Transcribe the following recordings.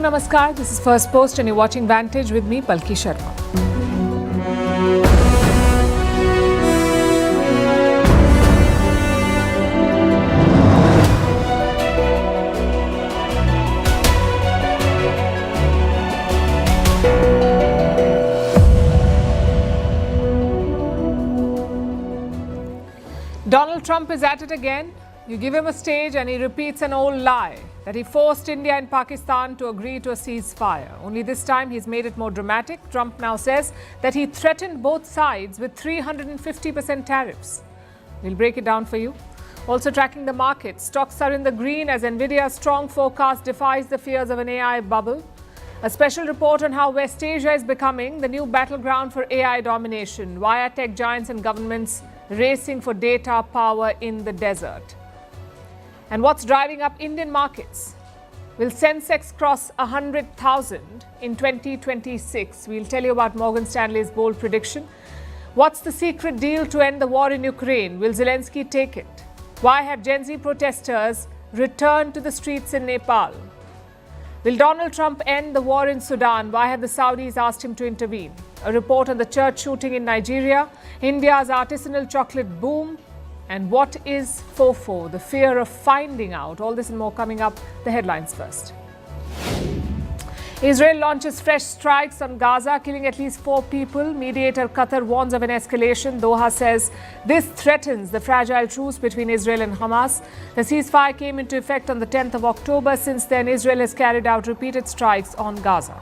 Hello, Namaskar. This is Firstpost and you're watching Vantage with me, Palki Sharma. Donald Trump is at it again. You give him a stage and he repeats an old lie that he forced India and Pakistan to agree to a ceasefire. Only this time he's made it more dramatic. Trump now says that he threatened both sides with 350% tariffs. We'll break it down for you. Also tracking the market. Stocks are in the green as Nvidia's strong forecast defies the fears of an AI bubble. A special report on how West Asia is becoming the new battleground for AI domination. Why are tech giants and governments racing for data power in the desert? And what's driving up Indian markets? Will Sensex cross 100,000 in 2026? We'll tell you about Morgan Stanley's bold prediction. What's the secret deal to end the war in Ukraine? Will Zelensky take it? Why have Gen Z protesters returned to the streets in Nepal? Will Donald Trump end the war in Sudan? Why have the Saudis asked him to intervene? A report on the church shooting in Nigeria, India's artisanal chocolate boom, and what is FOFO, the fear of finding out? All this and more coming up. The headlines first. Israel launches fresh strikes on Gaza, killing at least 4 people. Mediator Qatar warns of an escalation. Doha says this threatens the fragile truce between Israel and Hamas. The ceasefire came into effect on the 10th of October. Since then, Israel has carried out repeated strikes on Gaza.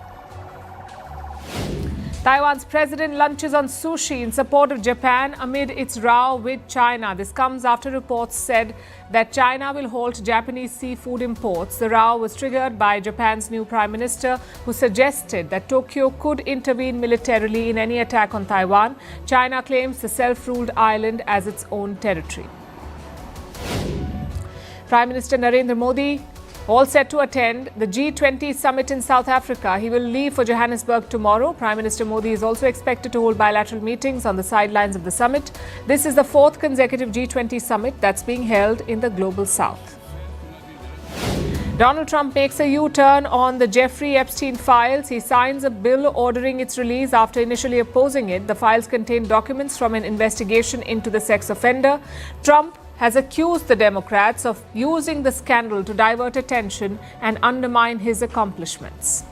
Taiwan's president lunches on sushi in support of Japan amid its row with China. This comes after reports said that China will halt Japanese seafood imports. The row was triggered by Japan's new prime minister, who suggested that Tokyo could intervene militarily in any attack on Taiwan. China claims the self-ruled island as its own territory. Prime Minister Narendra Modi all set to attend the G20 summit in South Africa. He will leave for Johannesburg tomorrow. Prime Minister Modi is also expected to hold bilateral meetings on the sidelines of the summit. This is the 4th consecutive G20 summit that's being held in the global south. Donald Trump makes a U-turn on the Jeffrey Epstein files. He signs a bill ordering its release after initially opposing it. The files contain documents from an investigation into the sex offender. Trump has accused the Democrats of using the scandal to divert attention and undermine his accomplishments.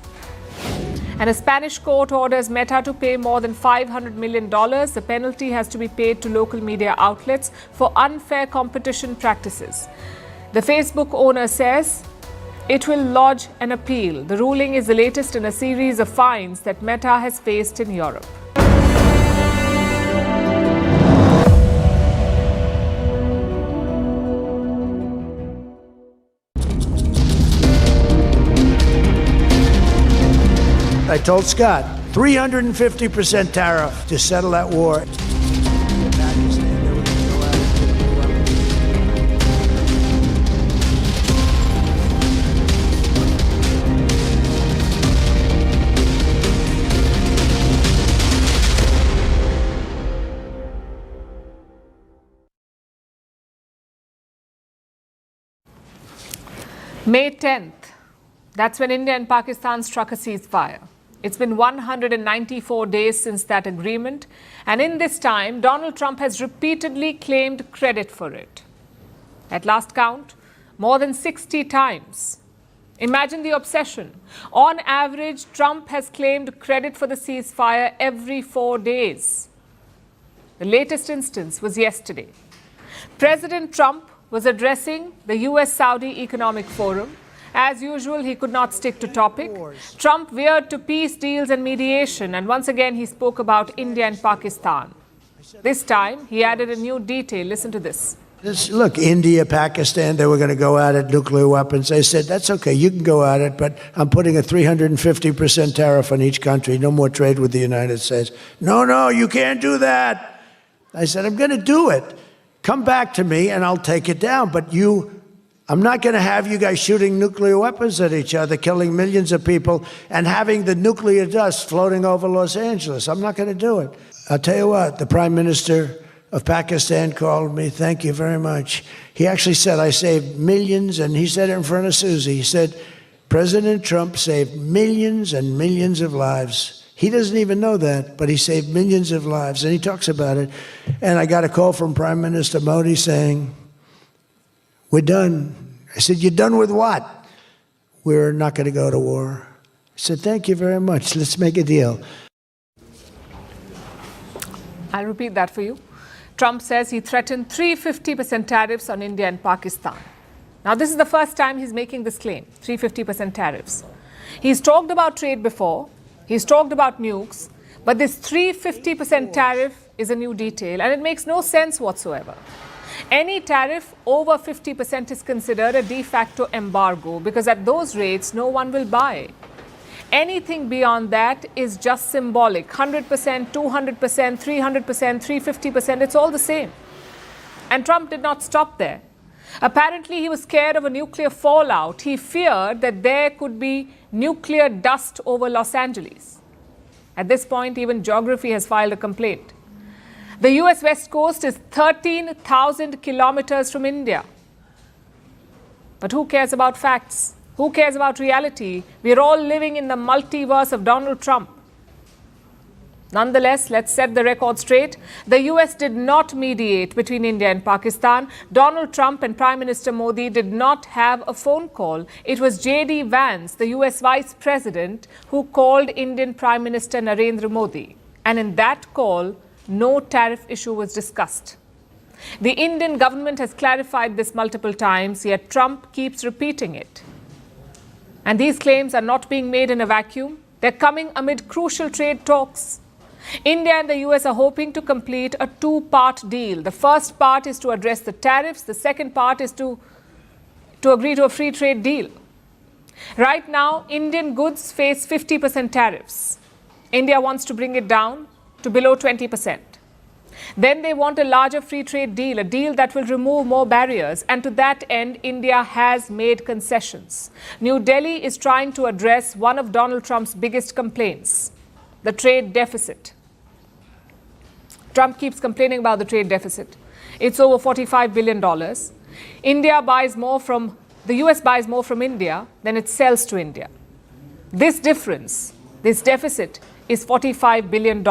And a Spanish court orders Meta to pay more than $500 million. The penalty has to be paid to local media outlets for unfair competition practices. The Facebook owner says it will lodge an appeal. The ruling is the latest in a series of fines that Meta has faced in Europe. I told Scott, 350% tariff to settle that war. May 10th, that's when India and Pakistan struck a ceasefire. It's been 194 days since that agreement, and in this time, Donald Trump has repeatedly claimed credit for it. At last count, more than 60 times. Imagine the obsession. On average, Trump has claimed credit for the ceasefire every 4 days. The latest instance was yesterday. President Trump was addressing the US-Saudi Economic Forum. As usual, he could not stick to topic. Trump veered to peace deals and mediation, and once again he spoke about India and Pakistan. This time, he added a new detail. Listen to this. Look, India, Pakistan, they were going to go at it, nuclear weapons. They said, that's okay, you can go at it, but I'm putting a 350% tariff on each country. No more trade with the United States. No, you can't do that. I said, I'm going to do it. Come back to me and I'll take it down. But I'm not going to have you guys shooting nuclear weapons at each other, killing millions of people, and having the nuclear dust floating over Los Angeles. I'm not going to do it. I'll tell you what, the Prime Minister of Pakistan called me. Thank you very much. He actually said I saved millions, and he said it in front of Susie. He said, President Trump saved millions and millions of lives. He doesn't even know that, but he saved millions of lives, and he talks about it. And I got a call from Prime Minister Modi saying, we're done. I said, you're done with what? We're not going to go to war. I said, thank you very much. Let's make a deal. I'll repeat that for you. Trump says he threatened 350% tariffs on India and Pakistan. Now, this is the first time he's making this claim, 350% tariffs. He's talked about trade before. He's talked about nukes. But this 350% tariff is a new detail, and it makes no sense whatsoever. Any tariff over 50% is considered a de facto embargo, because at those rates, no one will buy. Anything beyond that is just symbolic. 100%, 200%, 300%, 350%, it's all the same. And Trump did not stop there. Apparently, he was scared of a nuclear fallout. He feared that there could be nuclear dust over Los Angeles. At this point, even geography has filed a complaint. The US West Coast is 13,000 kilometers from India. But who cares about facts? Who cares about reality? We're all living in the multiverse of Donald Trump. Nonetheless, let's set the record straight. The US did not mediate between India and Pakistan. Donald Trump and Prime Minister Modi did not have a phone call. It was J.D. Vance, the US Vice President, who called Indian Prime Minister Narendra Modi. And in that call, no tariff issue was discussed. The Indian government has clarified this multiple times, yet Trump keeps repeating it. And these claims are not being made in a vacuum. They're coming amid crucial trade talks. India and the US are hoping to complete a two-part deal. The first part is to address the tariffs. The second part is to agree to a free trade deal. Right now, Indian goods face 50% tariffs. India wants to bring it down to below 20%. Then they want a larger free trade deal, a deal that will remove more barriers. And to that end, India has made concessions. New Delhi is trying to address one of Donald Trump's biggest complaints, the trade deficit. Trump keeps complaining about the trade deficit. It's over $45 billion. The US buys more from India than it sells to India. This difference, this deficit, is $45 billion.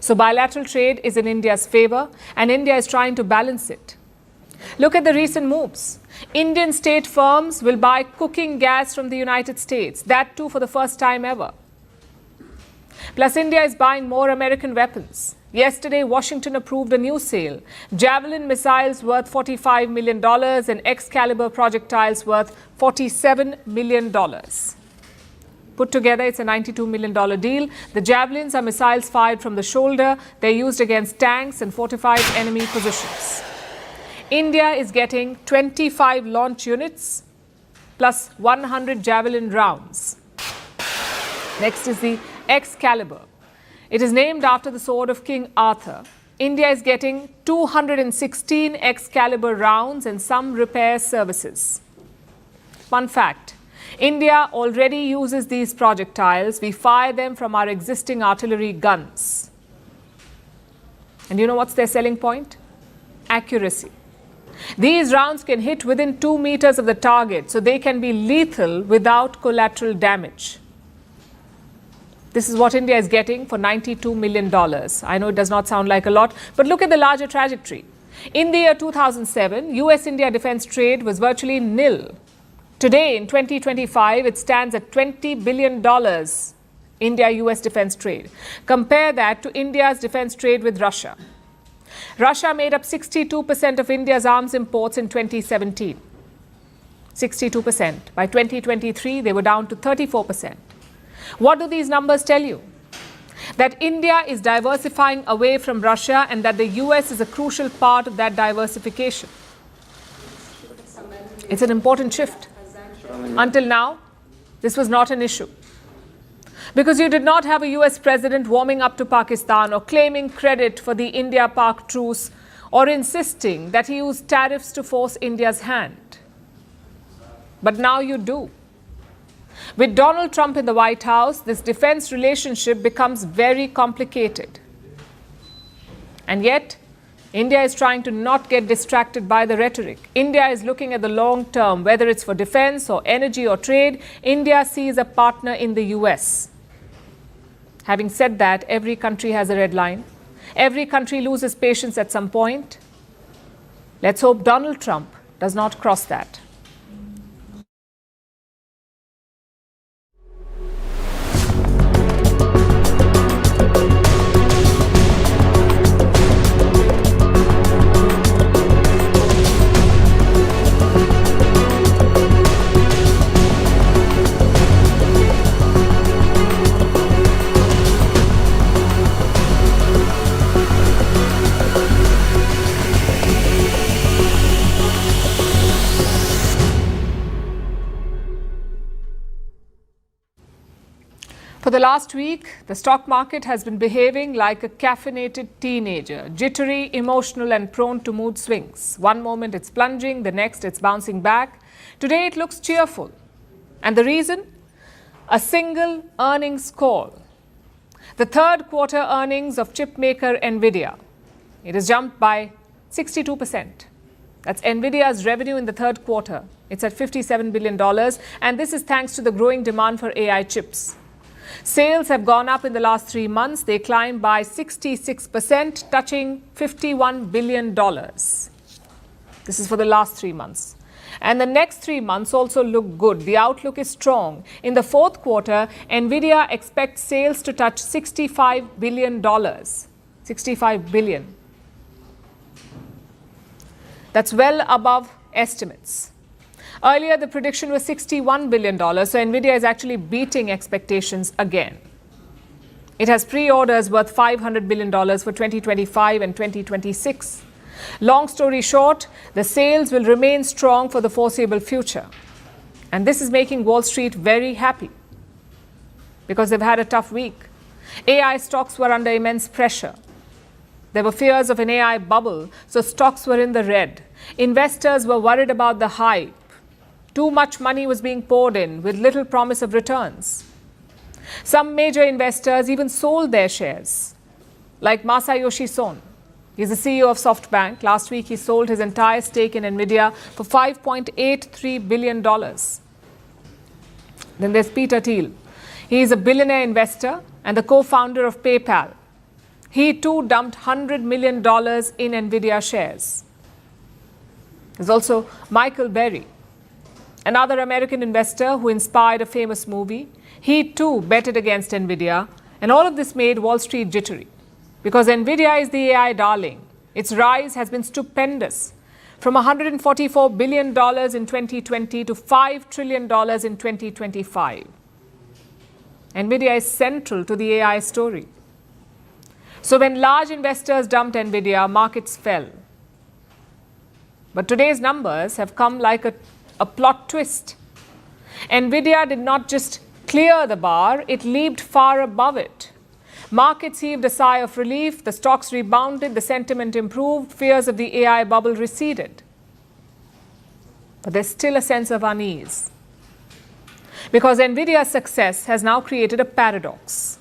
So bilateral trade is in India's favor, and India is trying to balance it. Look at the recent moves. Indian state firms will buy cooking gas from the United States, that too for the first time ever. Plus, India is buying more American weapons. Yesterday, Washington approved a new sale. Javelin missiles worth $45 million and Excalibur projectiles worth $47 million. Put together, it's a $92 million deal. The Javelins are missiles fired from the shoulder. They're used against tanks and fortified enemy positions. India is getting 25 launch units plus 100 Javelin rounds. Next is the Excalibur. It is named after the sword of King Arthur. India is getting 216 Excalibur rounds and some repair services. Fun fact, India already uses these projectiles. We fire them from our existing artillery guns. And you know what's their selling point? Accuracy. These rounds can hit within 2 meters of the target, so they can be lethal without collateral damage. This is what India is getting for $92 million. I know it does not sound like a lot, but look at the larger trajectory. In the year 2007, US-India defense trade was virtually nil. Today, in 2025, it stands at $20 billion, India-US defense trade. Compare that to India's defense trade with Russia. Russia made up 62% of India's arms imports in 2017. 62%. By 2023, they were down to 34%. What do these numbers tell you? That India is diversifying away from Russia and that the US is a crucial part of that diversification. It's an important shift. Until now, this was not an issue. Because you did not have a US president warming up to Pakistan or claiming credit for the India Pak truce or insisting that he used tariffs to force India's hand. But now you do. With Donald Trump in the White House, this defense relationship becomes very complicated. And yet, India is trying to not get distracted by the rhetoric. India is looking at the long term, whether it's for defense or energy or trade. India sees a partner in the US. Having said that, every country has a red line. Every country loses patience at some point. Let's hope Donald Trump does not cross that. For the last week, the stock market has been behaving like a caffeinated teenager, jittery, emotional and prone to mood swings. One moment it's plunging, the next it's bouncing back. Today it looks cheerful. And the reason? A single earnings call. The third quarter earnings of chip maker Nvidia. It has jumped by 62%. That's Nvidia's revenue in the third quarter. It's at $57 billion, and this is thanks to the growing demand for AI chips. Sales have gone up in the last 3 months. They climbed by 66%, touching $51 billion. This is for the last 3 months. And the next 3 months also look good. The outlook is strong. In the fourth quarter, Nvidia expects sales to touch $65 billion. $65 billion. That's well above estimates. Earlier, the prediction was $61 billion, so Nvidia is actually beating expectations again. It has pre-orders worth $500 billion for 2025 and 2026. Long story short, the sales will remain strong for the foreseeable future. And this is making Wall Street very happy because they've had a tough week. AI stocks were under immense pressure. There were fears of an AI bubble, so stocks were in the red. Investors were worried about the hype. Too much money was being poured in with little promise of returns. Some major investors even sold their shares, like Masayoshi Son. He's the CEO of SoftBank. Last week, he sold his entire stake in Nvidia for $5.83 billion. Then there's Peter Thiel. He is a billionaire investor and the co-founder of PayPal. He too dumped $100 million in Nvidia shares. There's also Michael Berry, another American investor who inspired a famous movie. He too betted against Nvidia, and all of this made Wall Street jittery because Nvidia is the AI darling. Its rise has been stupendous, from $144 billion in 2020 to $5 trillion in 2025. Nvidia is central to the AI story. So when large investors dumped Nvidia, markets fell. But today's numbers have come like a plot twist. Nvidia did not just clear the bar, it leaped far above it. Markets heaved a sigh of relief, the stocks rebounded, the sentiment improved, fears of the AI bubble receded. But there's still a sense of unease. Because Nvidia's success has now created a paradox.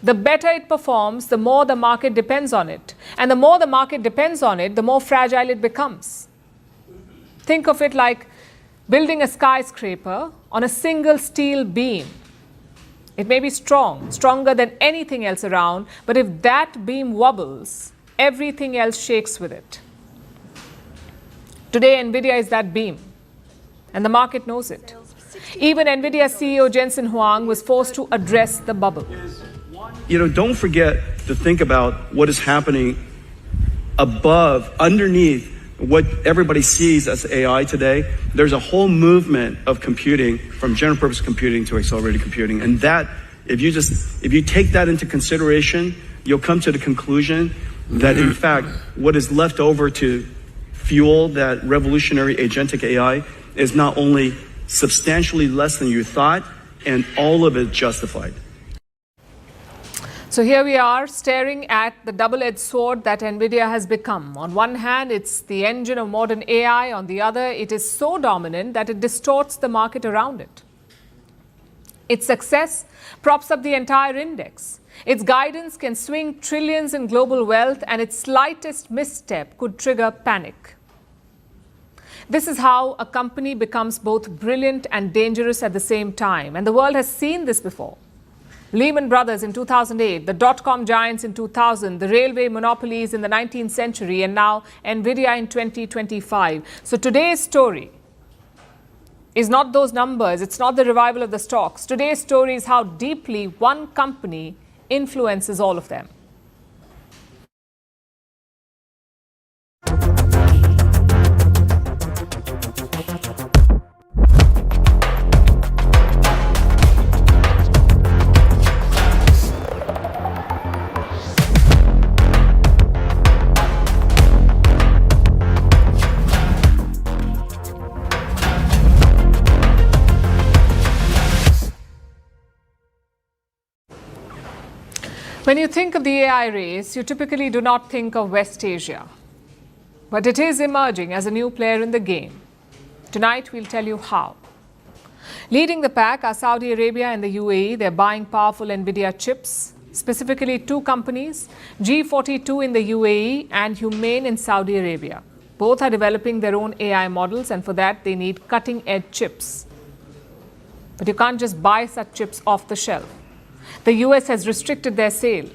The better it performs, the more the market depends on it. And the more the market depends on it, the more fragile it becomes. Think of it like building a skyscraper on a single steel beam. It may be strong, stronger than anything else around, but if that beam wobbles, everything else shakes with it. Today, Nvidia is that beam, and the market knows it. Even Nvidia CEO Jensen Huang was forced to address the bubble. Don't forget to think about what is happening above, underneath what everybody sees as AI today. There's a whole movement of computing, from general purpose computing to accelerated computing. And that, if you take that into consideration, you'll come to the conclusion that in fact, what is left over to fuel that revolutionary agentic AI is not only substantially less than you thought, and all of it justified. So here we are staring at the double-edged sword that Nvidia has become. On one hand, it's the engine of modern AI. On the other, it is so dominant that it distorts the market around it. Its success props up the entire index. Its guidance can swing trillions in global wealth, and its slightest misstep could trigger panic. This is how a company becomes both brilliant and dangerous at the same time, and the world has seen this before. Lehman Brothers in 2008, the dot-com giants in 2000, the railway monopolies in the 19th century, and now Nvidia in 2025. So today's story is not those numbers, it's not the revival of the stocks. Today's story is how deeply one company influences all of them. When you think of the AI race, you typically do not think of West Asia. But it is emerging as a new player in the game. Tonight, we'll tell you how. Leading the pack are Saudi Arabia and the UAE. They're buying powerful Nvidia chips, specifically two companies, G42 in the UAE and Humane in Saudi Arabia. Both are developing their own AI models, and for that, they need cutting-edge chips. But you can't just buy such chips off the shelf. The US has restricted their sale.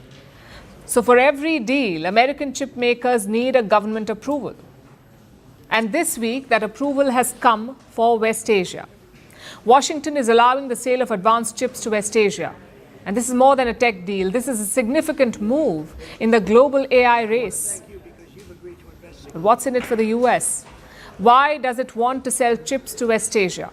So for every deal, American chip makers need a government approval. And this week, that approval has come for West Asia. Washington is allowing the sale of advanced chips to West Asia. And this is more than a tech deal. This is a significant move in the global AI race. But what's in it for the US? Why does it want to sell chips to West Asia?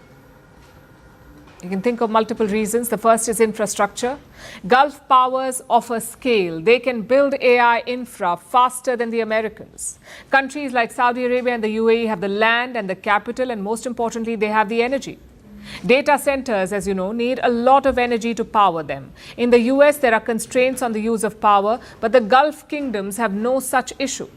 You can think of multiple reasons. The first is infrastructure. Gulf powers offer scale. They can build AI infra faster than the Americans. Countries like Saudi Arabia and the UAE have the land and the capital, and most importantly, they have the energy. Data centers, as you know, need a lot of energy to power them. In the US, there are constraints on the use of power, but the Gulf kingdoms have no such issue.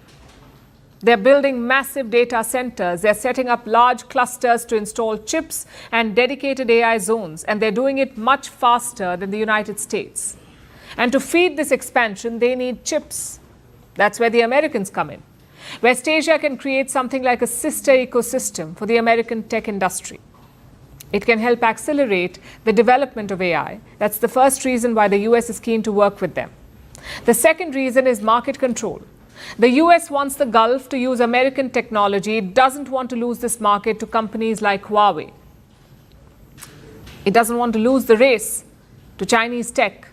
They're building massive data centers. They're setting up large clusters to install chips and dedicated AI zones. And they're doing it much faster than the United States. And to feed this expansion, they need chips. That's where the Americans come in. West Asia can create something like a sister ecosystem for the American tech industry. It can help accelerate the development of AI. That's the first reason why the US is keen to work with them. The second reason is market control. The US wants the Gulf to use American technology. It doesn't want to lose this market to companies like Huawei. It doesn't want to lose the race to Chinese tech.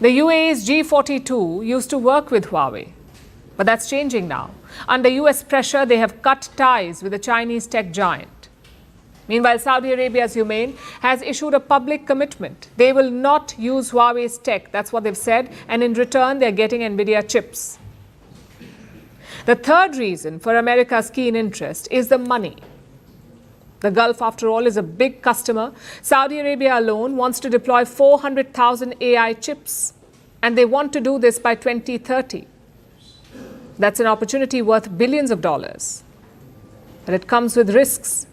The UAE's G42 used to work with Huawei, but that's changing now. Under US pressure, they have cut ties with the Chinese tech giant. Meanwhile, Saudi Arabia's Humane has issued a public commitment. They will not use Huawei's tech. That's what they've said. And in return, they're getting Nvidia chips. The third reason for America's keen interest is the money. The Gulf, after all, is a big customer. Saudi Arabia alone wants to deploy 400,000 AI chips. And they want to do this by 2030. That's an opportunity worth billions of dollars. But it comes with risks.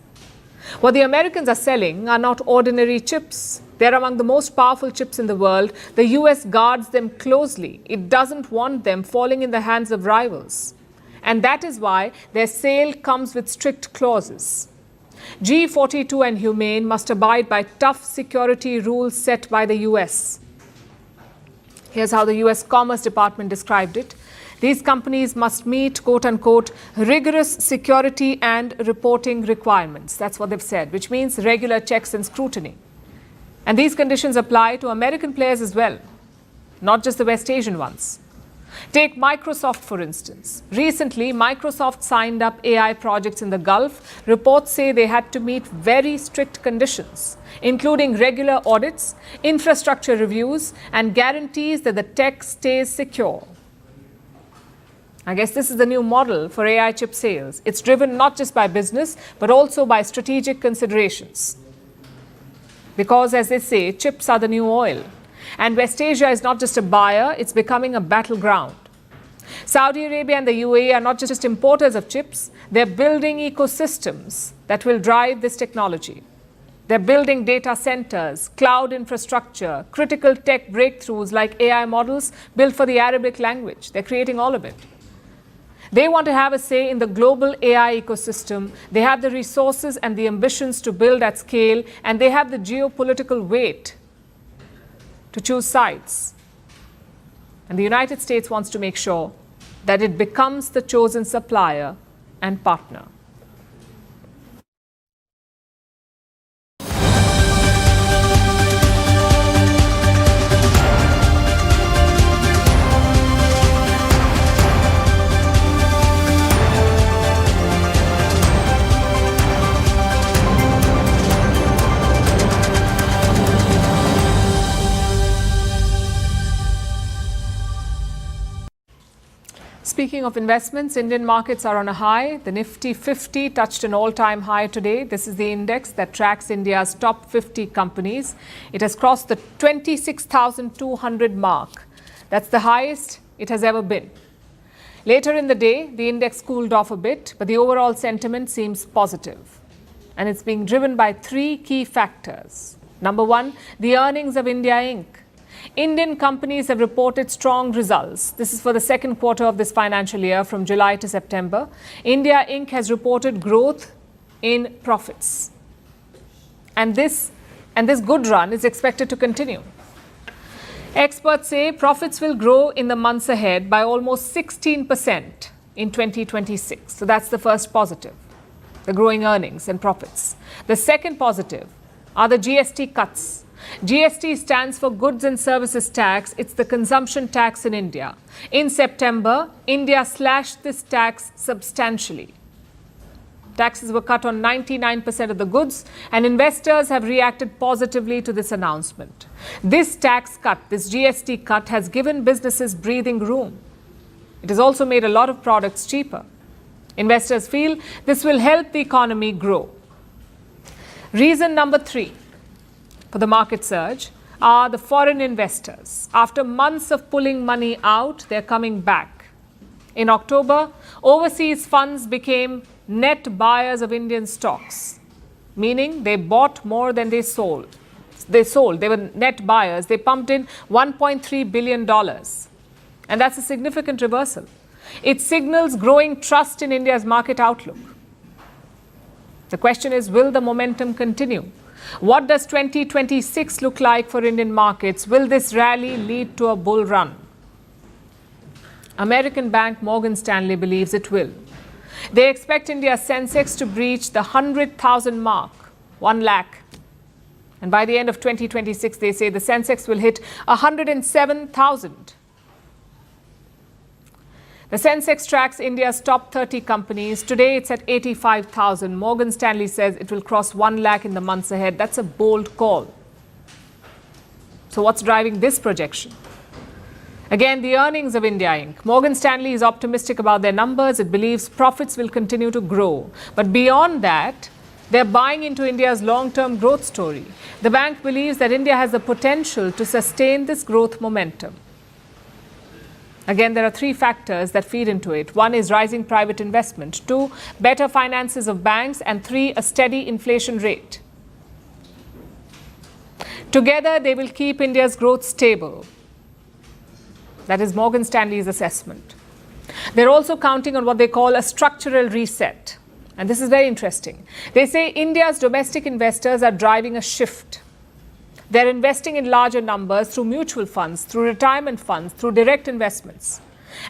What the Americans are selling are not ordinary chips. They're among the most powerful chips in the world. The US guards them closely. It doesn't want them falling in the hands of rivals. And that is why their sale comes with strict clauses. G42 and Humane must abide by tough security rules set by the US. Here's how the US Commerce Department described it. These companies must meet, quote unquote, rigorous security and reporting requirements. That's what they've said, which means regular checks and scrutiny. And these conditions apply to American players as well, not just the West Asian ones. Take Microsoft, for instance. Recently, Microsoft signed up AI projects in the Gulf. Reports say they had to meet very strict conditions, including regular audits, infrastructure reviews, and guarantees that the tech stays secure. I guess this is the new model for AI chip sales. It's driven not just by business, but also by strategic considerations. Because, as they say, chips are the new oil. And West Asia is not just a buyer, it's becoming a battleground. Saudi Arabia and the UAE are not just importers of chips, they're building ecosystems that will drive this technology. They're building data centers, cloud infrastructure, critical tech breakthroughs like AI models built for the Arabic language. They're creating all of it. They want to have a say in the global AI ecosystem. They have the resources and the ambitions to build at scale, and they have the geopolitical weight to choose sides. And the United States wants to make sure that it becomes the chosen supplier and partner. Speaking of investments, Indian markets are on a high. The Nifty 50 touched an all-time high today. This is the index that tracks India's top 50 companies. It has crossed the 26,200 mark. That's the highest it has ever been. Later in the day, the index cooled off a bit, but the overall sentiment seems positive. And it's being driven by three key factors. Number one, the earnings of India Inc. Indian companies have reported strong results. This is for the second quarter of this financial year, from July to September. India Inc. has reported growth in profits. And this good run is expected to continue. Experts say profits will grow in the months ahead by almost 16% in 2026. So that's the first positive, the growing earnings and profits. The second positive are the GST cuts. GST stands for Goods and Services Tax. It's the consumption tax in India. In September, India slashed this tax substantially. Taxes were cut on 99% of the goods, and investors have reacted positively to this announcement. This tax cut, this GST cut, has given businesses breathing room. It has also made a lot of products cheaper. Investors feel this will help the economy grow. Reason number three for the market surge are the foreign investors. After months of pulling money out, they're coming back. In October, overseas funds became net buyers of Indian stocks, meaning they bought more than they sold. They were net buyers. They pumped in $1.3 billion. And that's a significant reversal. It signals growing trust in India's market outlook. The question is, will the momentum continue? What does 2026 look like for Indian markets? Will this rally lead to a bull run? American bank Morgan Stanley believes it will. They expect India's Sensex to breach the 100,000 mark, 1 lakh. And by the end of 2026, they say the Sensex will hit 107,000. The Sensex tracks India's top 30 companies. Today, it's at 85,000. Morgan Stanley says it will cross 1 lakh in the months ahead. That's a bold call. So what's driving this projection? Again, the earnings of India Inc. Morgan Stanley is optimistic about their numbers. It believes profits will continue to grow. But beyond that, they're buying into India's long-term growth story. The bank believes that India has the potential to sustain this growth momentum. Again, there are three factors that feed into it. One is rising private investment. Two, better finances of banks. And three, a steady inflation rate. Together, they will keep India's growth stable. That is Morgan Stanley's assessment. They're also counting on what they call a structural reset. And this is very interesting. They say India's domestic investors are driving a shift. They're investing in larger numbers through mutual funds, through retirement funds, through direct investments.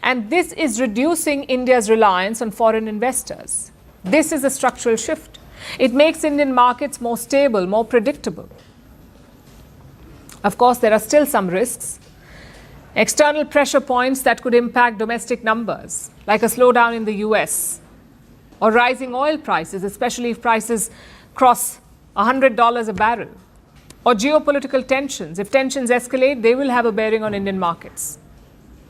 And this is reducing India's reliance on foreign investors. This is a structural shift. It makes Indian markets more stable, more predictable. Of course, there are still some risks. External pressure points that could impact domestic numbers, like a slowdown in the US, or rising oil prices, especially if prices cross $100 a barrel. Or geopolitical tensions. If tensions escalate, they will have a bearing on Indian markets.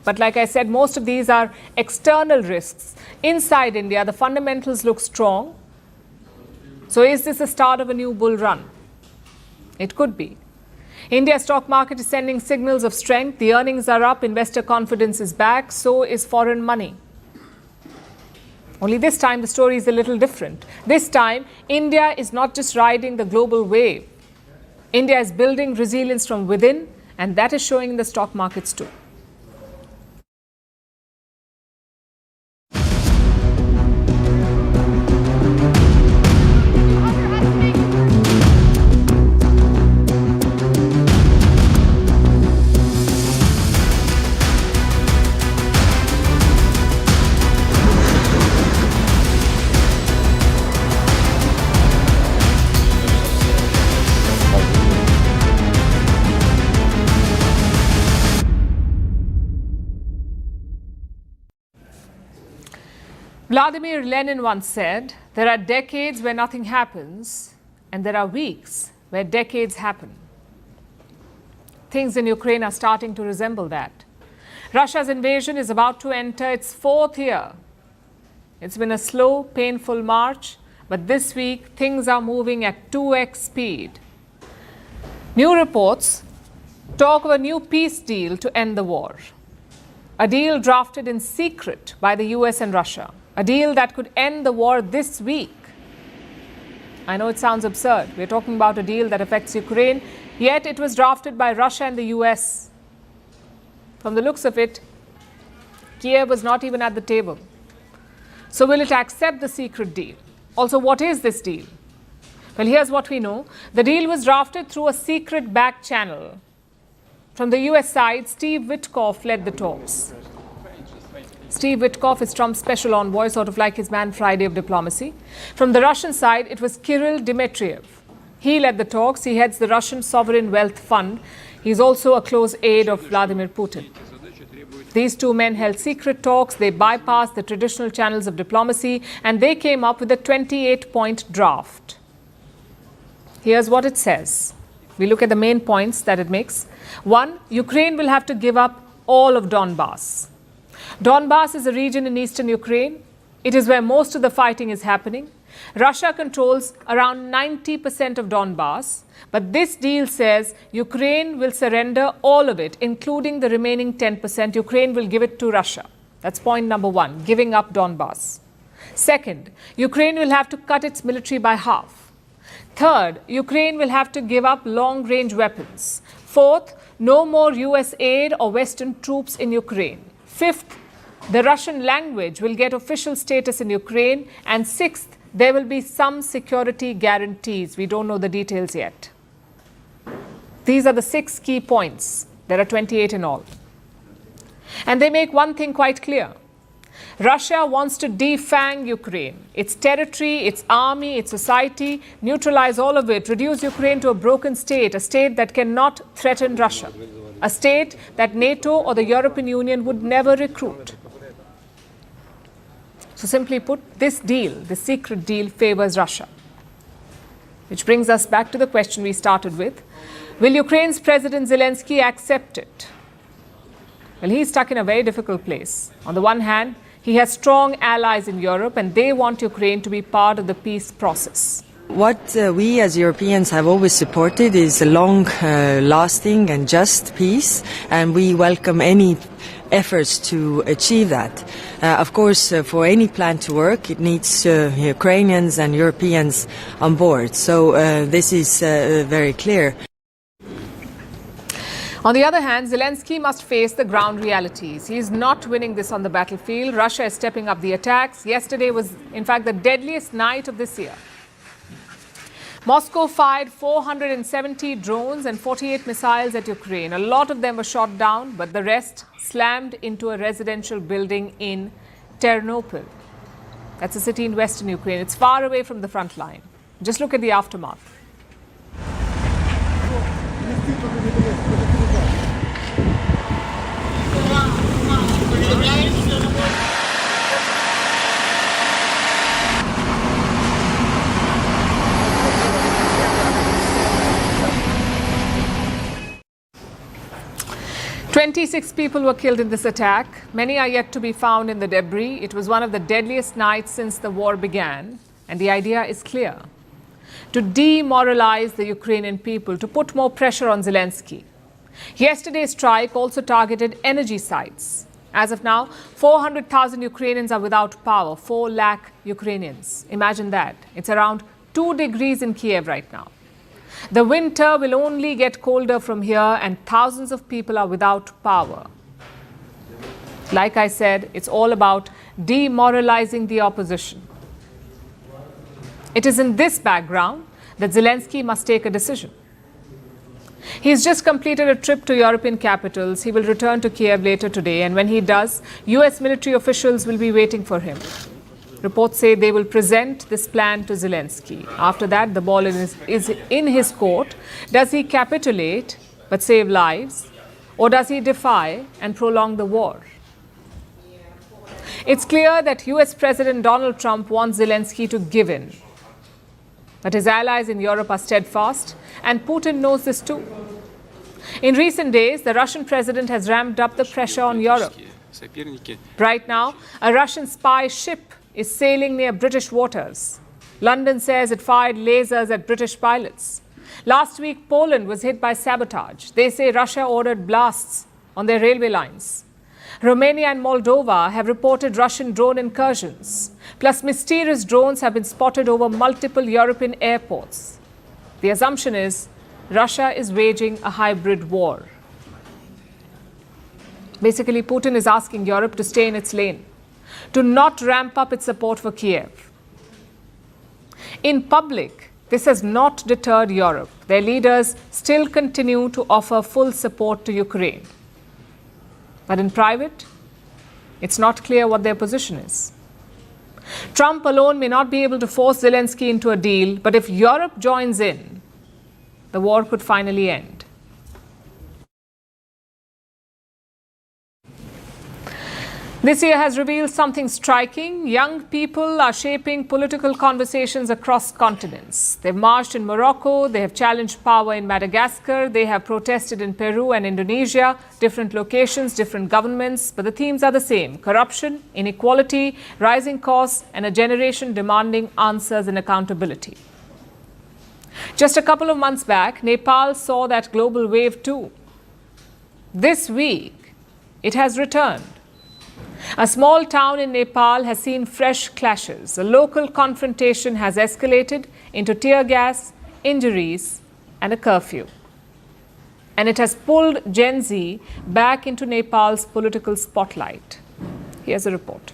But like I said, most of these are external risks. Inside India, the fundamentals look strong. So is this the start of a new bull run? It could be. India's stock market is sending signals of strength. The earnings are up, investor confidence is back, so is foreign money. Only this time the story is a little different. This time, India is not just riding the global wave. India is building resilience from within, and that is showing in the stock markets too. Vladimir Lenin once said, there are decades where nothing happens, and there are weeks where decades happen. Things in Ukraine are starting to resemble that. Russia's invasion is about to enter its 4th year. It's been a slow, painful march, but this week things are moving at 2x speed. New reports talk of a new peace deal to end the war. A deal drafted in secret by the US and Russia. A deal that could end the war this week. I know it sounds absurd. We're talking about a deal that affects Ukraine, yet it was drafted by Russia and the US. From the looks of it, Kiev was not even at the table. So will it accept the secret deal? Also, what is this deal? Well, here's what we know. The deal was drafted through a secret back channel. From the US side, Steve Witkoff led the talks. Steve Witkoff is Trump's special envoy, sort of like his man Friday of diplomacy. From the Russian side, it was Kirill Dmitriev. He led the talks. He heads the Russian Sovereign Wealth Fund. He's also a close aide of Vladimir Putin. These two men held secret talks. They bypassed the traditional channels of diplomacy, and they came up with a 28-point draft. Here's what it says. We look at the main points that it makes. 1, Ukraine will have to give up all of Donbass. Donbass is a region in eastern Ukraine. It is where most of the fighting is happening. Russia controls around 90% of Donbass, but this deal says Ukraine will surrender all of it, including the remaining 10%. Ukraine will give it to Russia. That's point number 1, giving up Donbass. Second, Ukraine will have to cut its military by half. Third, Ukraine will have to give up long-range weapons. Fourth, no more US aid or Western troops in Ukraine. Fifth, the Russian language will get official status in Ukraine. And sixth, there will be some security guarantees. We don't know the details yet. These are the 6 key points. There are 28 in all. And they make one thing quite clear. Russia wants to defang Ukraine, its territory, its army, its society, neutralize all of it, reduce Ukraine to a broken state, a state that cannot threaten Russia, a state that NATO or the European Union would never recruit. So simply put, this deal, the secret deal, favors Russia. Which brings us back to the question we started with. Will Ukraine's President Zelensky accept it? Well, he's stuck in a very difficult place. On the one hand, he has strong allies in Europe, and they want Ukraine to be part of the peace process. What we as Europeans have always supported is a long-lasting and just peace, and we welcome any efforts to achieve that. Of course, for any plan to work, it needs Ukrainians and Europeans on board. So this is very clear. On the other hand, Zelensky must face the ground realities. He is not winning this on the battlefield. Russia is stepping up the attacks. Yesterday was, in fact, the deadliest night of this year. Moscow fired 470 drones and 48 missiles at Ukraine. A lot of them were shot down, but the rest slammed into a residential building in Ternopil. That's a city in western Ukraine. It's far away from the front line. Just look at the aftermath. 26 people were killed in this attack. Many are yet to be found in the debris. It was one of the deadliest nights since the war began. And the idea is clear: to demoralize the Ukrainian people, to put more pressure on Zelensky. Yesterday's strike also targeted energy sites. As of now, 400,000 Ukrainians are without power, 4 lakh Ukrainians. Imagine that. It's around 2 degrees in Kiev right now. The winter will only get colder from here and thousands of people are without power. Like I said, it's all about demoralizing the opposition. It is in this background that Zelensky must take a decision. He's just completed a trip to European capitals. He will return to Kiev later today, and when he does, US military officials will be waiting for him. Reports say they will present this plan to Zelensky. After that, the ball is in his court. Does he capitulate but save lives, or does he defy and prolong the war? It's clear that US President Donald Trump wants Zelensky to give in. But his allies in Europe are steadfast, and Putin knows this too. In recent days, the Russian president has ramped up the pressure on Europe. Right now, a Russian spy ship is sailing near British waters. London says it fired lasers at British pilots. Last week, Poland was hit by sabotage. They say Russia ordered blasts on their railway lines. Romania and Moldova have reported Russian drone incursions. Plus, mysterious drones have been spotted over multiple European airports. The assumption is Russia is waging a hybrid war. Basically, Putin is asking Europe to stay in its lane, to not ramp up its support for Kiev. In public, this has not deterred Europe. Their leaders still continue to offer full support to Ukraine. But in private, it's not clear what their position is. Trump alone may not be able to force Zelensky into a deal, but if Europe joins in, the war could finally end. This year has revealed something striking. Young people are shaping political conversations across continents. They've marched in Morocco, they have challenged power in Madagascar, they have protested in Peru and Indonesia, different locations, different governments, but the themes are the same: corruption, inequality, rising costs, and a generation demanding answers and accountability. Just a couple of months back, Nepal saw that global wave too. This week, it has returned. A small town in Nepal has seen fresh clashes. A local confrontation has escalated into tear gas, injuries, and a curfew. And it has pulled Gen Z back into Nepal's political spotlight. Here's a report.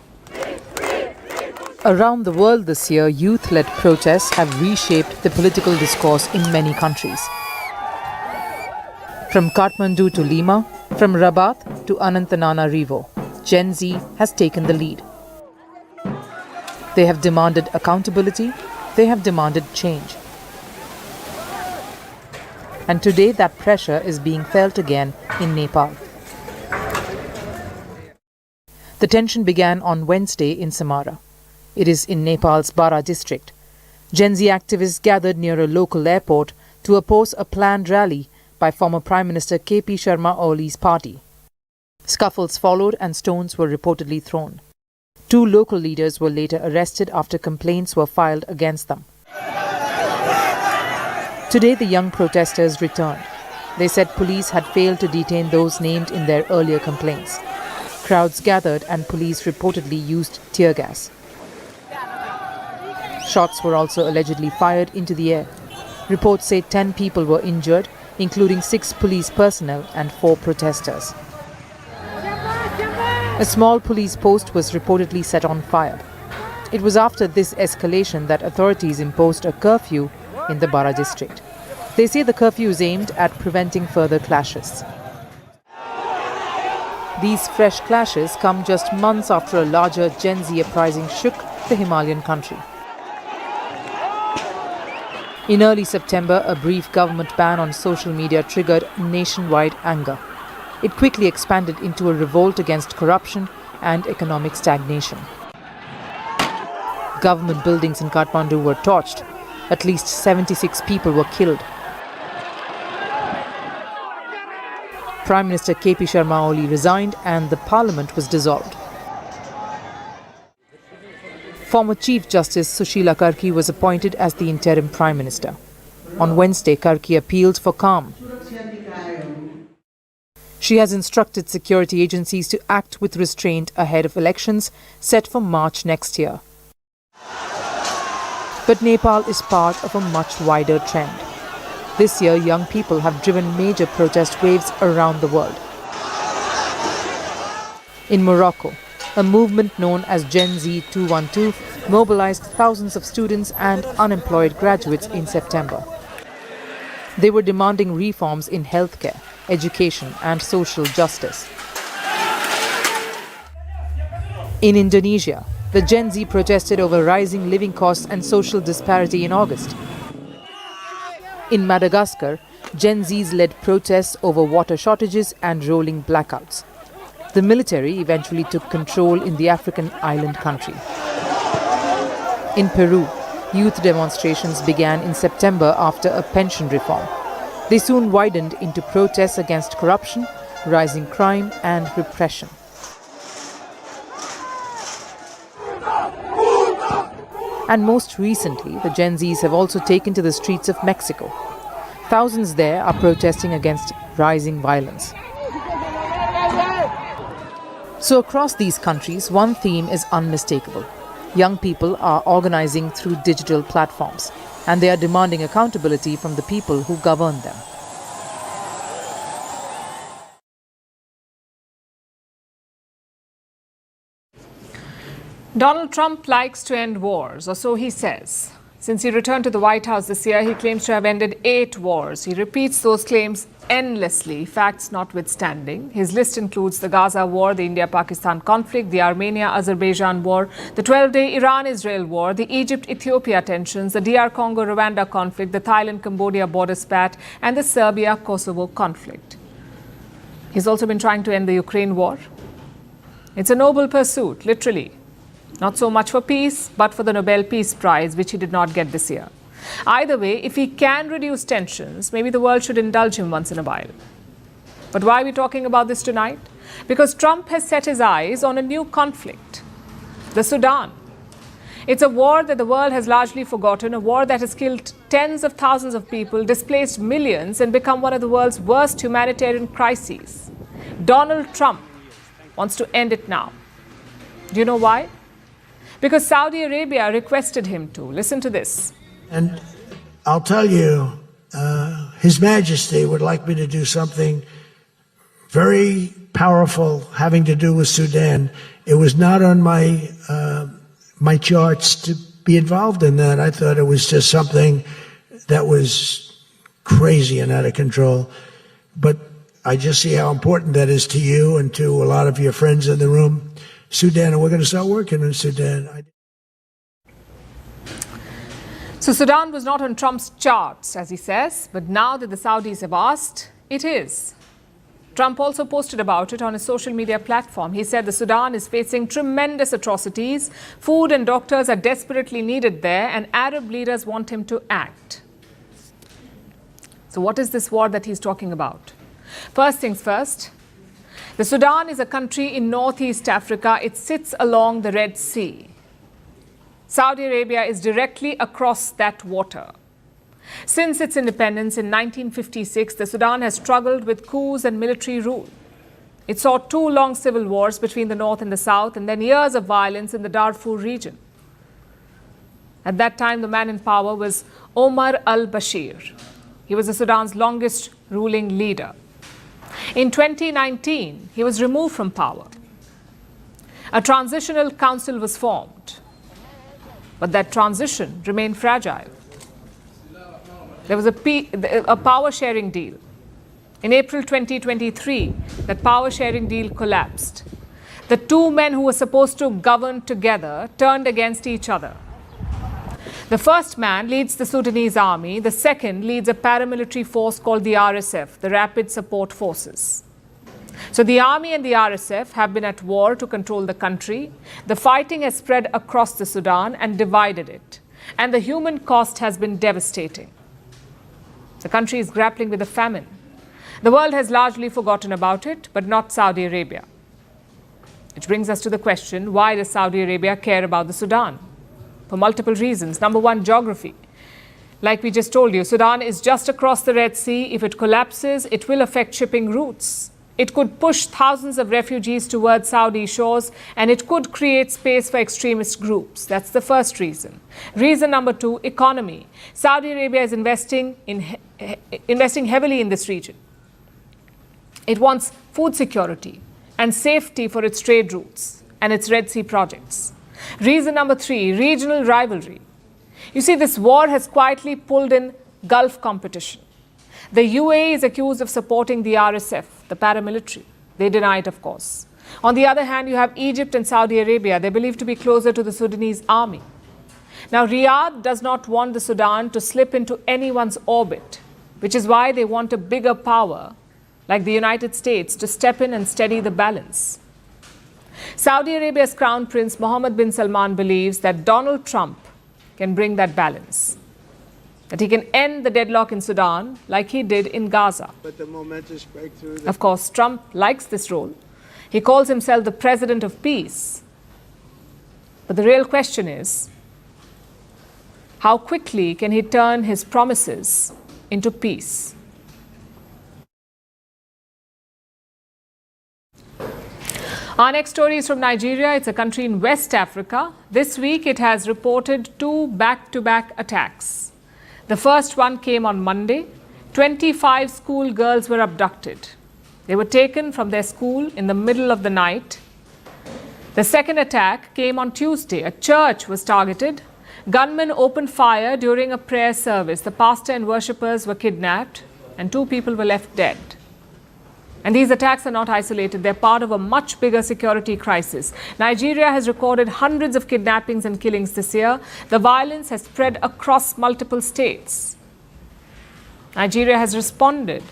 Around the world this year, youth-led protests have reshaped the political discourse in many countries. From Kathmandu to Lima, from Rabat to Anantananarivo, Gen Z has taken the lead. They have demanded accountability, they have demanded change. And today that pressure is being felt again in Nepal. The tension began on Wednesday in Samara. It is in Nepal's Bara district. Gen Z activists gathered near a local airport to oppose a planned rally by former Prime Minister KP Sharma Oli's party. Scuffles followed and stones were reportedly thrown. 2 local leaders were later arrested after complaints were filed against them. Today the young protesters returned. They said police had failed to detain those named in their earlier complaints. Crowds gathered and police reportedly used tear gas. Shots were also allegedly fired into the air. Reports say 10 people were injured, including 6 police personnel and 4 protesters. A small police post was reportedly set on fire. It was after this escalation that authorities imposed a curfew in the Bara district. They say the curfew is aimed at preventing further clashes. These fresh clashes come just months after a larger Gen Z uprising shook the Himalayan country. In early September, a brief government ban on social media triggered nationwide anger. It quickly expanded into a revolt against corruption and economic stagnation. Government buildings in Kathmandu were torched. At least 76 people were killed. Prime Minister KP Sharma Oli resigned and the parliament was dissolved. Former Chief Justice Sushila Karki was appointed as the interim Prime Minister. On Wednesday, Karki appealed for calm. She has instructed security agencies to act with restraint ahead of elections set for March next year. But Nepal is part of a much wider trend. This year, young people have driven major protest waves around the world. In Morocco, a movement known as Gen Z 212 mobilized thousands of students and unemployed graduates in September. They were demanding reforms in healthcare, education, and social justice. In Indonesia, the Gen Z protested over rising living costs and social disparity in August. In Madagascar, Gen Zs led protests over water shortages and rolling blackouts. The military eventually took control in the African island country. In Peru, youth demonstrations began in September after a pension reform. They soon widened into protests against corruption, rising crime, and repression. And most recently, the Gen Zs have also taken to the streets of Mexico. Thousands there are protesting against rising violence. So across these countries, one theme is unmistakable. Young people are organizing through digital platforms, and they are demanding accountability from the people who govern them. Donald Trump likes to end wars, or so he says. Since he returned to the White House this year, he claims to have ended 8 wars. He repeats those claims endlessly, facts notwithstanding. His list includes the Gaza war, the India-Pakistan conflict, the Armenia-Azerbaijan war, the 12-day Iran-Israel war, the Egypt-Ethiopia tensions, the DR Congo-Rwanda conflict, the Thailand-Cambodia border spat, and the Serbia-Kosovo conflict. He's also been trying to end the Ukraine war. It's a noble pursuit, literally. Not so much for peace, but for the Nobel Peace Prize, which he did not get this year. Either way, if he can reduce tensions, maybe the world should indulge him once in a while. But why are we talking about this tonight? Because Trump has set his eyes on a new conflict, the Sudan. It's a war that the world has largely forgotten, a war that has killed tens of thousands of people, displaced millions, and become one of the world's worst humanitarian crises. Donald Trump wants to end it now. Do you know why? Because Saudi Arabia requested him to. Listen to this. And I'll tell you, His Majesty would like me to do something very powerful having to do with Sudan. It was not on my my charts to be involved in that. I thought it was just something that was crazy and out of control. But I just see how important that is to you and to a lot of your friends in the room. Sudan, and we're going to start working in Sudan. So Sudan was not on Trump's charts, as he says, but now that the Saudis have asked, it is. Trump also posted about it on his social media platform. He said the Sudan is facing tremendous atrocities. Food and doctors are desperately needed there, and Arab leaders want him to act. So what is this war that he's talking about? First things first. The Sudan is a country in northeast Africa. It sits along the Red Sea. Saudi Arabia is directly across that water. Since its independence in 1956, the Sudan has struggled with coups and military rule. It saw 2 long civil wars between the north and the south, and then years of violence in the Darfur region. At that time, the man in power was Omar al-Bashir. He was the Sudan's longest ruling leader. In 2019, he was removed from power. A transitional council was formed, but that transition remained fragile. There was a power-sharing deal. In April 2023, that power-sharing deal collapsed. The 2 men who were supposed to govern together turned against each other. The first man leads the Sudanese army. The second leads a paramilitary force called the RSF, the Rapid Support Forces. So the army and the RSF have been at war to control the country. The fighting has spread across the Sudan and divided it. And the human cost has been devastating. The country is grappling with a famine. The world has largely forgotten about it, but not Saudi Arabia. Which brings us to the question, why does Saudi Arabia care about the Sudan? For multiple reasons. Number one, geography. Like we just told you, Sudan is just across the Red Sea. If it collapses, it will affect shipping routes. It could push thousands of refugees towards Saudi shores, and it could create space for extremist groups. That's the first reason. Reason number two, economy. Saudi Arabia is investing heavily in this region. It wants food security and safety for its trade routes and its Red Sea projects. Reason number three, regional rivalry. You see, this war has quietly pulled in Gulf competition. The UAE is accused of supporting the RSF, the paramilitary. They deny it, of course. On the other hand, you have Egypt and Saudi Arabia. They're believed to be closer to the Sudanese army. Now, Riyadh does not want the Sudan to slip into anyone's orbit, which is why they want a bigger power, like the United States, to step in and steady the balance. Saudi Arabia's Crown Prince Mohammed bin Salman believes that Donald Trump can bring that balance, that he can end the deadlock in Sudan like he did in Gaza. But the momentous breakthrough. Of course, Trump likes this role. He calls himself the president of peace. But the real question is, how quickly can he turn his promises into peace? Our next story is from Nigeria. It's a country in West Africa. This week, it has reported 2 back-to-back attacks. The first one came on Monday. 25 school girls were abducted. They were taken from their school in the middle of the night. The second attack came on Tuesday. A church was targeted. Gunmen opened fire during a prayer service. The pastor and worshippers were kidnapped, and 2 people were left dead. And these attacks are not isolated. They're part of a much bigger security crisis. Nigeria has recorded hundreds of kidnappings and killings this year. The violence has spread across multiple states. Nigeria has responded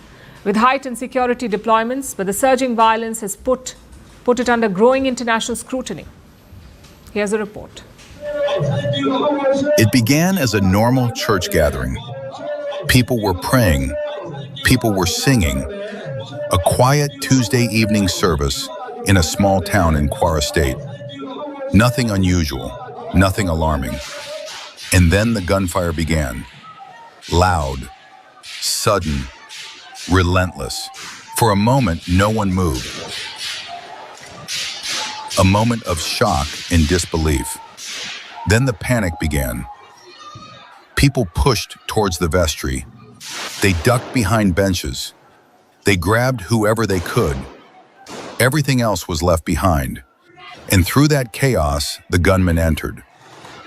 with heightened security deployments, but the surging violence has put it under growing international scrutiny. Here's a report. It began as a normal church gathering. People were praying. People were singing. A quiet Tuesday evening service in a small town in Kwara State. Nothing unusual, nothing alarming. And then the gunfire began. Loud, sudden, relentless. For a moment, no one moved. A moment of shock and disbelief. Then the panic began. People pushed towards the vestry. They ducked behind benches. They grabbed whoever they could. Everything else was left behind. And through that chaos, the gunmen entered.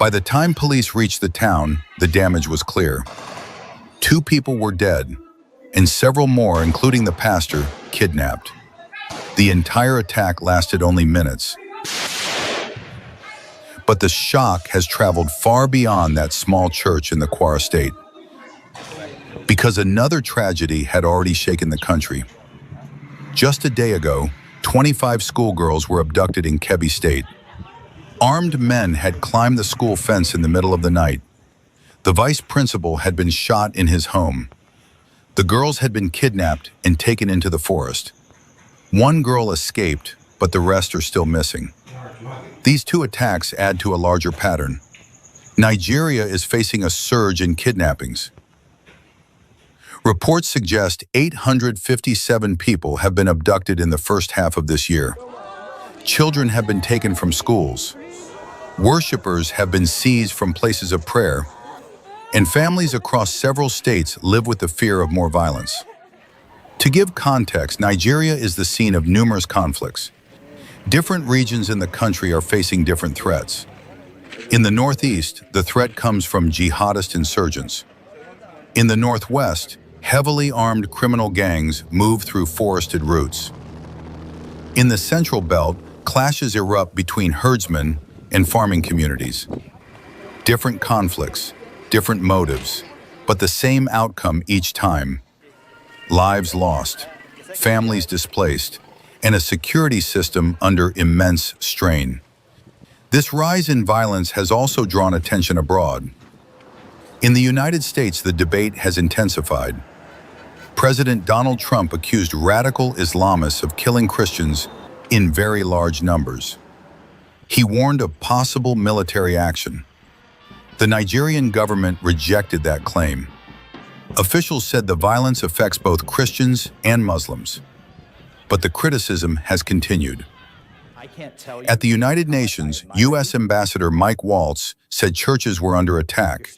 By the time police reached the town, the damage was clear. 2 people were dead, and several more, including the pastor, kidnapped. The entire attack lasted only minutes. But the shock has traveled far beyond that small church in the Kwara State. Because another tragedy had already shaken the country. Just a day ago, 25 schoolgirls were abducted in Kebbi State. Armed men had climbed the school fence in the middle of the night. The vice principal had been shot in his home. The girls had been kidnapped and taken into the forest. 1 girl escaped, but the rest are still missing. These 2 attacks add to a larger pattern. Nigeria is facing a surge in kidnappings. Reports suggest 857 people have been abducted in the first half of this year. Children have been taken from schools. Worshippers have been seized from places of prayer. And families across several states live with the fear of more violence. To give context, Nigeria is the scene of numerous conflicts. Different regions in the country are facing different threats. In the northeast, the threat comes from jihadist insurgents. In the northwest, heavily armed criminal gangs move through forested routes. In the central belt, clashes erupt between herdsmen and farming communities. Different conflicts, different motives, but the same outcome each time. Lives lost, families displaced, and a security system under immense strain. This rise in violence has also drawn attention abroad. In the United States, the debate has intensified. President Donald Trump accused radical Islamists of killing Christians in very large numbers. He warned of possible military action. The Nigerian government rejected that claim. Officials said the violence affects both Christians and Muslims. but the criticism has continued. At the United Nations, U.S. Ambassador Mike Waltz said churches were under attack.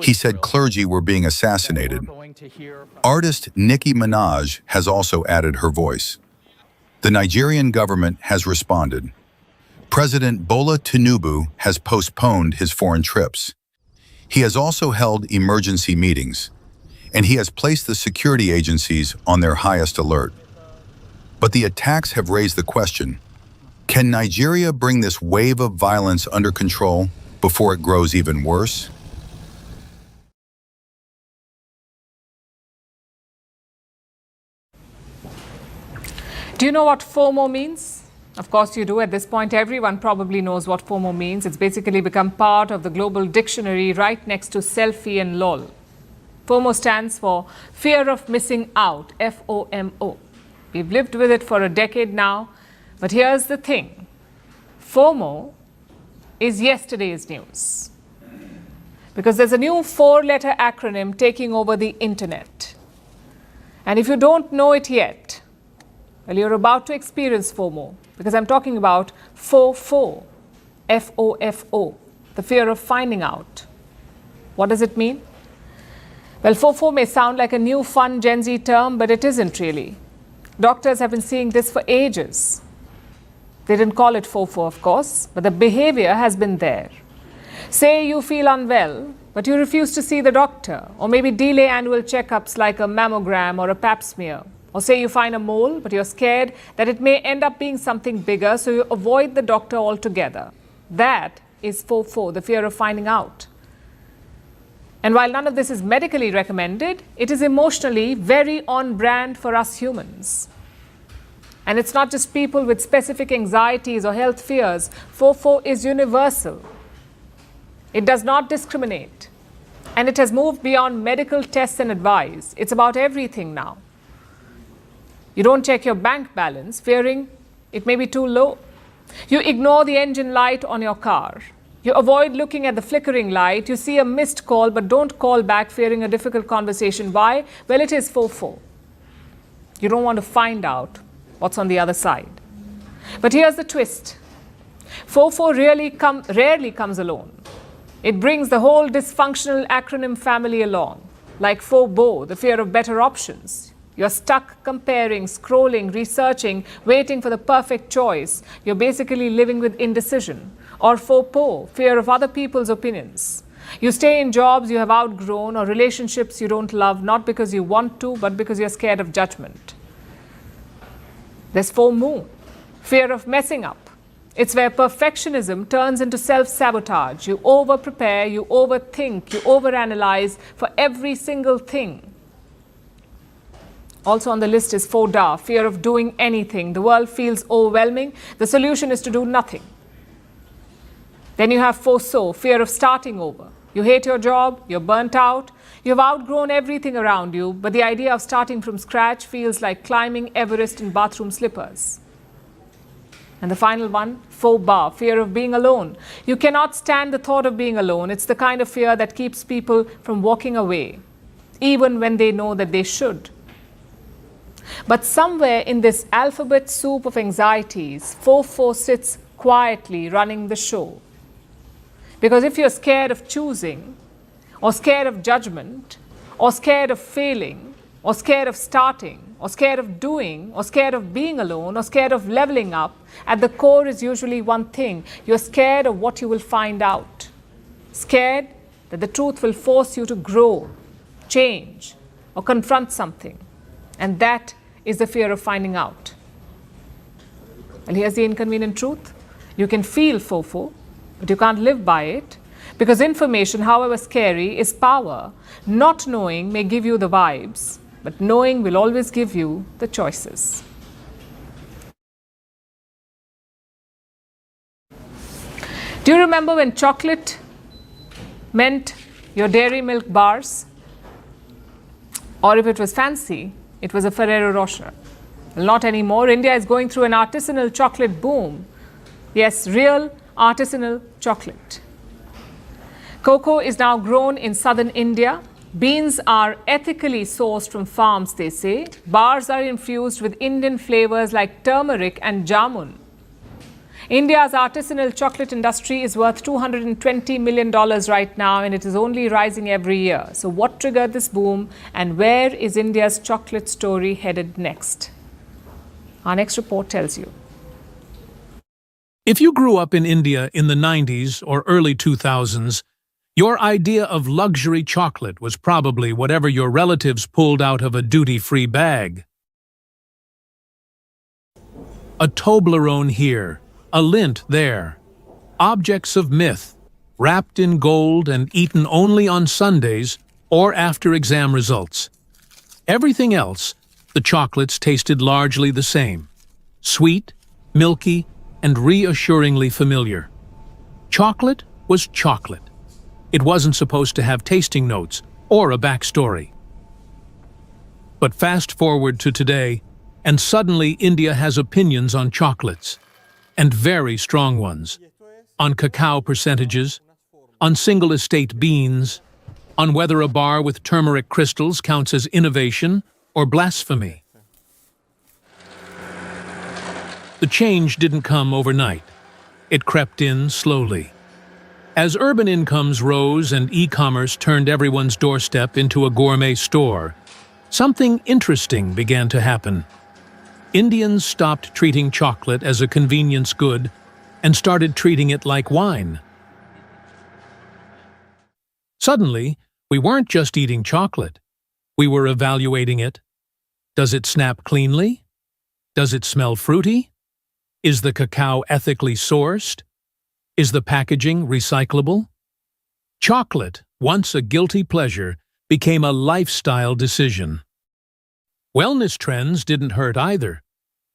He said clergy were being assassinated. Artist Nicki Minaj has also added her voice. The Nigerian government has responded. President Bola Tinubu has postponed his foreign trips. He has also held emergency meetings, and he has placed the security agencies on their highest alert. But the attacks have raised the question, can Nigeria bring this wave of violence under control before it grows even worse? Do you know what FOMO means? Of course you do. At this point, everyone probably knows what FOMO means. It's basically become part of the global dictionary right next to selfie and lol. FOMO stands for fear of missing out, FOMO. We've lived with it for a decade now, but here's the thing. FOMO is yesterday's news. Because there's a new 4-letter acronym taking over the internet. And if you don't know it yet, well, you're about to experience FOMO, because I'm talking about FOFO, FOFO, the fear of finding out. What does it mean? Well, FOFO may sound like a new fun Gen Z term, but it isn't really. Doctors have been seeing this for ages. They didn't call it FOFO, of course, but the behavior has been there. Say you feel unwell, but you refuse to see the doctor, or maybe delay annual checkups like a mammogram or a pap smear. Or say you find a mole, but you're scared that it may end up being something bigger, so you avoid the doctor altogether. That is FOFO, the fear of finding out. And while none of this is medically recommended, it is emotionally very on brand for us humans. And it's not just people with specific anxieties or health fears. FOFO is universal. It does not discriminate. And it has moved beyond medical tests and advice. It's about everything now. You don't check your bank balance, fearing it may be too low. You ignore the engine light on your car. You avoid looking at the flickering light. You see a missed call, but don't call back, fearing a difficult conversation. Why? Well, it is FOFO. You don't want to find out what's on the other side. But here's the twist. FOFO rarely comes alone. It brings the whole dysfunctional acronym family along, like FOBO, the fear of better options. You're stuck comparing, scrolling, researching, waiting for the perfect choice. You're basically living with indecision. Or FOPO, fear of other people's opinions. You stay in jobs you have outgrown or relationships you don't love, not because you want to, but because you're scared of judgment. There's FOMO, fear of messing up. It's where perfectionism turns into self-sabotage. You over-prepare, you overthink, you overanalyze for every single thing. Also on the list is FODA, fear of doing anything. The world feels overwhelming. The solution is to do nothing. Then you have FOSO, fear of starting over. You hate your job, you're burnt out, you've outgrown everything around you, but the idea of starting from scratch feels like climbing Everest in bathroom slippers. And the final one, FOBA, fear of being alone. You cannot stand the thought of being alone. It's the kind of fear that keeps people from walking away, even when they know that they should. But somewhere in this alphabet soup of anxieties, FOFO sits quietly running the show. Because if you're scared of choosing, or scared of judgment, or scared of failing, or scared of starting, or scared of doing, or scared of being alone, or scared of leveling up, at the core is usually one thing. You're scared of what you will find out. Scared that the truth will force you to grow, change, or confront something. And that is the fear of finding out. And here's the inconvenient truth. You can feel FOFO, but you can't live by it. Because information, however scary, is power. Not knowing may give you the vibes, but knowing will always give you the choices. Do you remember when chocolate meant your dairy milk bars? Or if it was fancy, it was a Ferrero Rocher. Well, not anymore. India is going through an artisanal chocolate boom. Yes, real artisanal chocolate. Cocoa is now grown in southern India, Beans are ethically sourced from farms, they say. Bars are infused with Indian flavors like turmeric and jamun. India's artisanal chocolate industry is worth $220 million right now, and it is only rising every year. So what triggered this boom, and where is India's chocolate story headed next? Our next report tells you. If you grew up in India in the 90s or early 2000s, your idea of luxury chocolate was probably whatever your relatives pulled out of a duty-free bag. A Toblerone here, a Lindt there. Objects of myth, wrapped in gold and eaten only on Sundays or after exam results. Everything else, the chocolates tasted largely the same. Sweet, milky, and reassuringly familiar. Chocolate was chocolate. It wasn't supposed to have tasting notes or a backstory. But fast forward to today, and suddenly India has opinions on chocolates, and very strong ones, on cacao percentages, on single estate beans, on whether a bar with turmeric crystals counts as innovation or blasphemy. The change didn't come overnight. It crept in slowly. As urban incomes rose and e-commerce turned everyone's doorstep into a gourmet store, something interesting began to happen. Indians stopped treating chocolate as a convenience good and started treating it like wine. Suddenly, we weren't just eating chocolate. We were evaluating it. Does it snap cleanly? Does it smell fruity? Is the cacao ethically sourced? Is the packaging recyclable? Chocolate, once a guilty pleasure, became a lifestyle decision. Wellness trends didn't hurt either,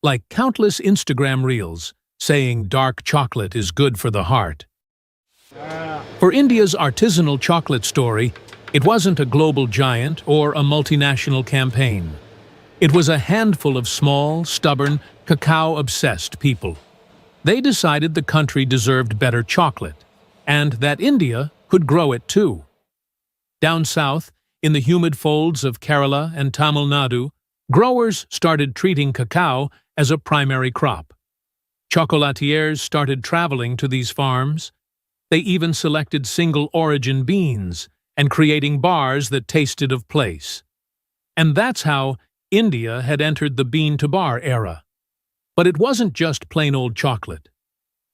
like countless Instagram reels saying dark chocolate is good for the heart. For India's artisanal chocolate story, it wasn't a global giant or a multinational campaign. It was a handful of small, stubborn, cacao-obsessed people. They decided the country deserved better chocolate, and that India could grow it too. Down south, in the humid folds of Kerala and Tamil Nadu, growers started treating cacao as a primary crop. Chocolatiers started traveling to these farms. They even selected single-origin beans and creating bars that tasted of place. And that's how India had entered the bean-to-bar era. But it wasn't just plain old chocolate.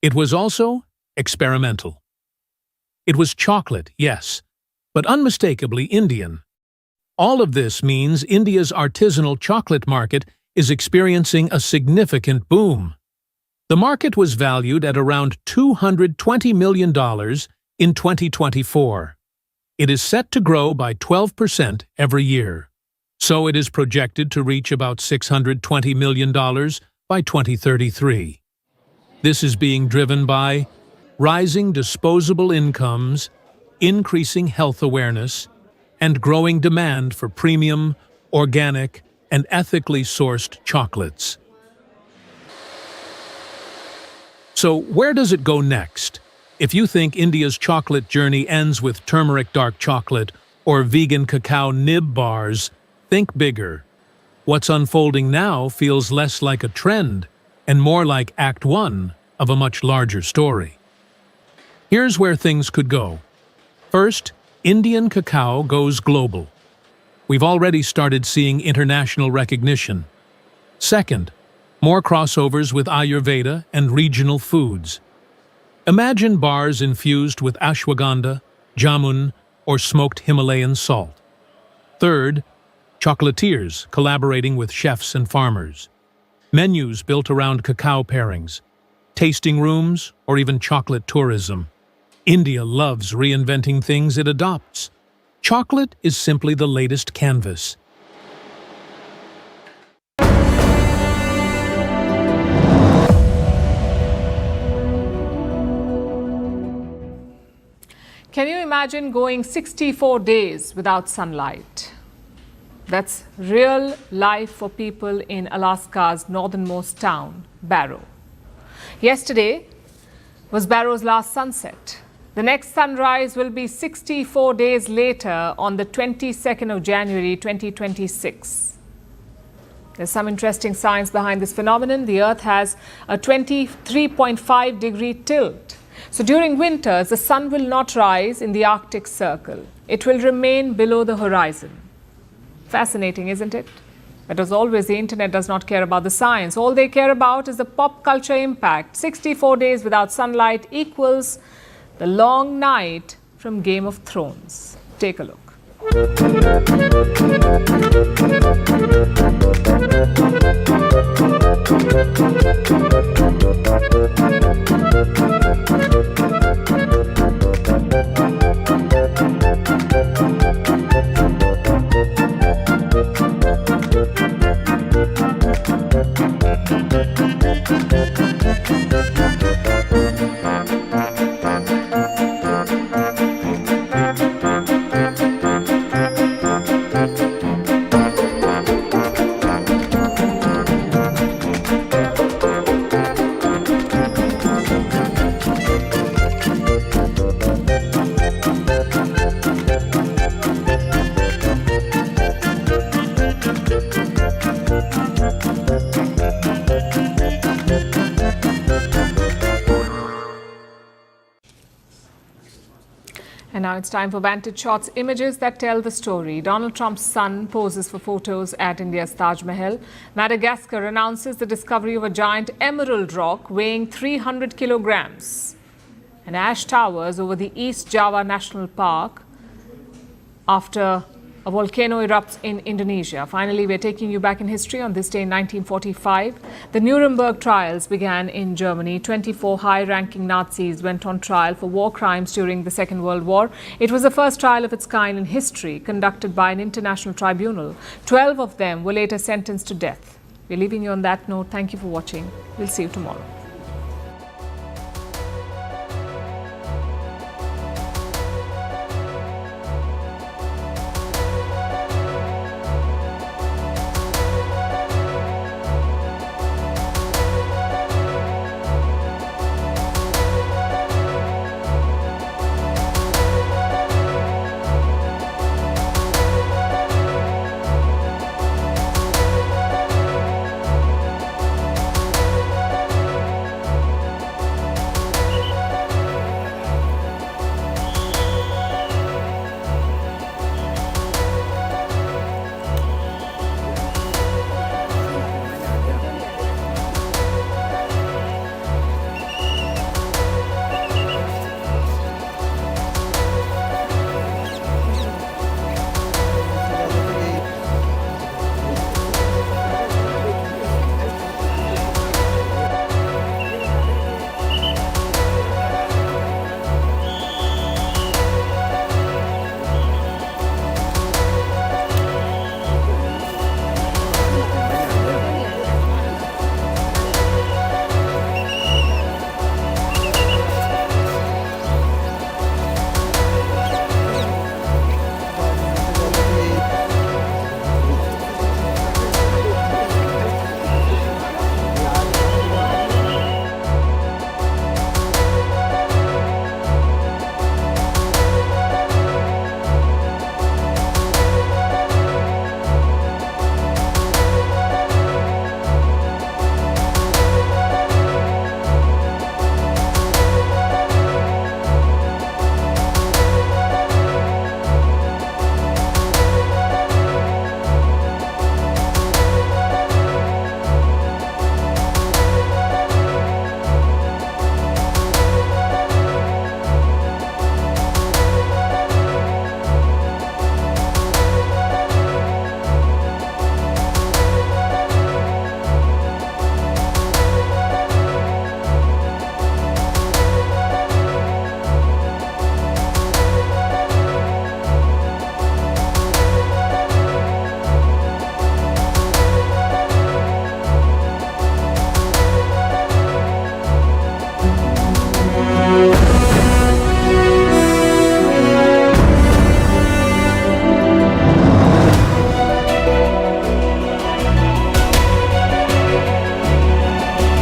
It was also experimental. It was chocolate, yes, but unmistakably Indian. All of this means India's artisanal chocolate market is experiencing a significant boom. The market was valued at around $220 million in 2024. It is set to grow by 12% every year. So it is projected to reach about $620 million by 2033. This is being driven by rising disposable incomes, increasing health awareness, and growing demand for premium, organic, and ethically sourced chocolates. So where does it go next? If you think India's chocolate journey ends with turmeric dark chocolate or vegan cacao nib bars, think bigger. What's unfolding now feels less like a trend and more like Act 1 of a much larger story. Here's where things could go. First, Indian cacao goes global. We've already started seeing international recognition. Second, more crossovers with Ayurveda and regional foods. Imagine bars infused with ashwagandha, jamun, or smoked Himalayan salt. Third, chocolatiers collaborating with chefs and farmers. Menus built around cacao pairings. Tasting rooms, or even chocolate tourism. India loves reinventing things it adopts. Chocolate is simply the latest canvas. Can you imagine going 64 days without sunlight? That's real life for people in Alaska's northernmost town, Barrow. Yesterday was Barrow's last sunset. The next sunrise will be 64 days later on the 22nd of January 2026. There's some interesting science behind this phenomenon. The Earth has a 23.5 degree tilt. So during winters, the sun will not rise in the Arctic Circle. It will remain below the horizon. Fascinating, isn't it? But as always, the internet does not care about the science. All they care about is the pop culture impact. 64 days without sunlight equals the long night from Game of Thrones. Take a look. And now it's time for Vantage Shots, images that tell the story. Donald Trump's son poses for photos at India's Taj Mahal. Madagascar announces the discovery of a giant emerald rock weighing 300 kilograms. And ash towers over the East Java National Park after a volcano erupts in Indonesia. Finally, we're taking you back in history on this day in 1945. The Nuremberg trials began in Germany. 24 high-ranking Nazis went on trial for war crimes during the Second World War. It was the first trial of its kind in history, conducted by an international tribunal. 12 of them were later sentenced to death. We're leaving you on that note. Thank you for watching. We'll see you tomorrow.